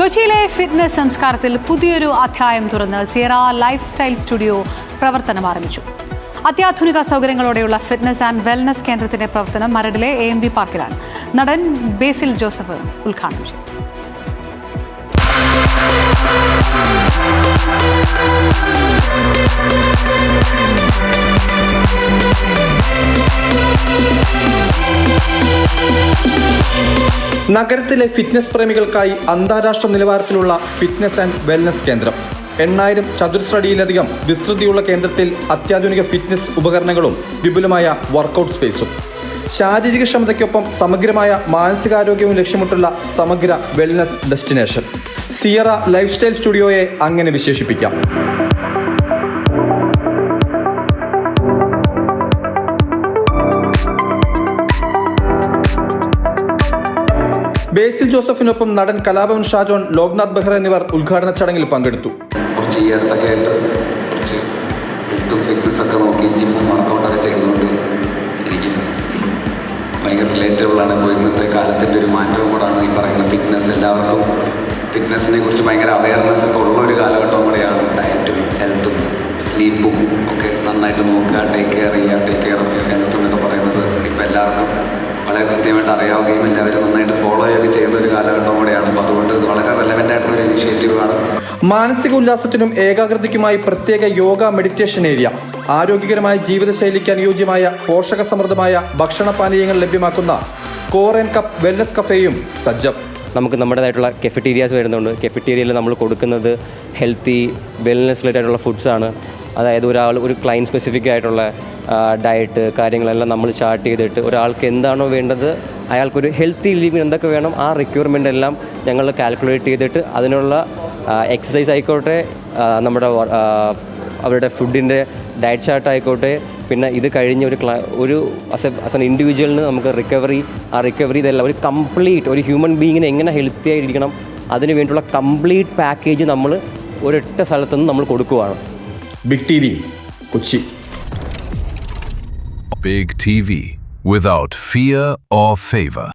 കൊച്ചിയിലെ ഫിറ്റ്നസ് സംസ്കാരത്തിൽ പുതിയൊരു അധ്യായം തുറന്ന് സിയറ ലൈഫ് സ്റ്റൈൽ സ്റ്റുഡിയോ പ്രവർത്തനം ആരംഭിച്ചു. അത്യാധുനിക സൗകര്യങ്ങളോടെയുള്ള ഫിറ്റ്നസ് ആൻഡ് വെൽനസ് കേന്ദ്രത്തിന്റെ പ്രവർത്തനം മരടിലെ AMB പാർക്കിലാണ്. നടൻ ബേസിൽ ജോസഫ് ഉദ്ഘാടനം ചെയ്തു. നഗരത്തിലെ ഫിറ്റ്നസ് പ്രേമികൾക്കായി അന്താരാഷ്ട്ര നിലവാരത്തിലുള്ള ഫിറ്റ്നസ് ആൻഡ് വെൽനസ് കേന്ദ്രം. 8000 ചതുരശ്രടിയിലധികം വിസ്തൃതിയുള്ള കേന്ദ്രത്തിൽ അത്യാധുനിക ഫിറ്റ്നസ് ഉപകരണങ്ങളും വിപുലമായ വർക്കൗട്ട് സ്പേസും. ശാരീരിക ക്ഷമതയ്ക്കൊപ്പം സമഗ്രമായ മാനസികാരോഗ്യവും ലക്ഷ്യമിട്ടുള്ള സമഗ്ര wellness destination. Sierra lifestyle സ്റ്റുഡിയോയെ അങ്ങനെ വിശേഷിപ്പിക്കാം. ബേസിൽ ജോസഫിനൊപ്പം നടൻ കലാഭവൻ ഷാജോൺ, ലോക്നാഥ് ബെഹ്റ എന്നിവർ ഉദ്ഘാടന ചടങ്ങിൽ പങ്കെടുത്തു. കുറച്ച് ഈ അടുത്തൊക്കെ ആയിട്ട് കുറച്ച് ഹെൽത്തും ഫിറ്റ്നസ് ഒക്കെ നോക്കി ജിമ്മും വർക്കൗട്ടൊക്കെ ചെയ്യുന്നതുകൊണ്ട് എനിക്ക് ഭയങ്കര റിലേറ്റബിളാണ്. ഇപ്പോൾ ഇന്നത്തെ കാലത്തിൻ്റെ ഒരു മാറ്റവും കൂടാണ് ഈ പറയുന്ന ഫിറ്റ്നസ്. എല്ലാവർക്കും ഫിറ്റ്നസിനെ കുറിച്ച് ഭയങ്കര അവയർനെസ് ഒക്കെ ഉള്ള ഒരു കാലഘട്ടവും കൂടെയാണ്. ഡയറ്റും ഹെൽത്തും സ്ലീപ്പും ഒക്കെ നന്നായിട്ട് നോക്കുക, take care of your health എന്നൊക്കെ പറയുന്നത് ഇപ്പോൾ എല്ലാവർക്കും വളരെ കൃത്യമായിട്ട് അറിയാവുകയും എല്ലാവരും നന്നായിട്ട് ഫോളോ ചെയ്യുകയും ചെയ്യുന്ന ഒരു കാലഘട്ടം കൂടെയാണ്. അപ്പോൾ അതുകൊണ്ട് ഇത് വളരെ റെലവൻ്റ് ആയിട്ടുള്ള ഒരു ഇനിഷ്യേറ്റീവാണ്. മാനസിക ഉല്ലാസത്തിനും ഏകാഗ്രതയ്ക്കുമായി പ്രത്യേക യോഗ മെഡിറ്റേഷൻ ഏരിയ, ആരോഗ്യകരമായ ജീവിതശൈലിക്ക് അനുയോജ്യമായ പോഷകസമൃദ്ധമായ ഭക്ഷണപാനീയങ്ങൾ ലഭ്യമാക്കുന്ന കോർ ആൻഡ് കപ്പ് വെൽനസ് കഫേയും സജ്ജം. നമുക്ക് നമ്മുടേതായിട്ടുള്ള കെഫറ്റീരിയാസ് വരുന്നുണ്ട്. കെഫറ്റീരിയയിൽ നമ്മൾ കൊടുക്കുന്നത് ഹെൽത്തി വെൽനെസ് റിലേറ്റഡ് ആയിട്ടുള്ള ഫുഡ്സാണ്. അതായത് ഒരു ക്ലയൻറ്റ് സ്പെസിഫിക് ആയിട്ടുള്ള ഡയറ്റ് കാര്യങ്ങളെല്ലാം നമ്മൾ ചാർട്ട് ചെയ്തിട്ട് ഒരാൾക്ക് എന്താണോ വേണ്ടത്, അയാൾക്കൊരു ഹെൽത്തി ലിവിങ് എന്തൊക്കെ വേണം, ആ റിക്വയർമെൻ്റ് എല്ലാം ഞങ്ങൾ കാൽക്കുലേറ്റ് ചെയ്തിട്ട് അതിനുള്ള എക്സസൈസ് ആയിക്കോട്ടെ, നമ്മുടെ അവരുടെ ഫുഡിൻ്റെ ഡയറ്റ് ചാർട്ട് ആയിക്കോട്ടെ, പിന്നെ ഇത് കഴിഞ്ഞ് ഒരു ആസ് എൻ ഇൻഡിവിജ്വലിന് നമുക്ക് റിക്കവറി ഇതെല്ലാം ഒരു കംപ്ലീറ്റ് ഒരു ഹ്യൂമൻ ബീയിങ്ങിന് എങ്ങനെ ഹെൽത്തി ആയിരിക്കണം അതിന് വേണ്ടിയുള്ള കംപ്ലീറ്റ് പാക്കേജ് നമ്മൾ ഒരൊറ്റ സ്ഥലത്തുനിന്ന് നമ്മൾ കൊടുക്കുകയാണ്. Big TV, Kochi. Big TV, without fear or favor.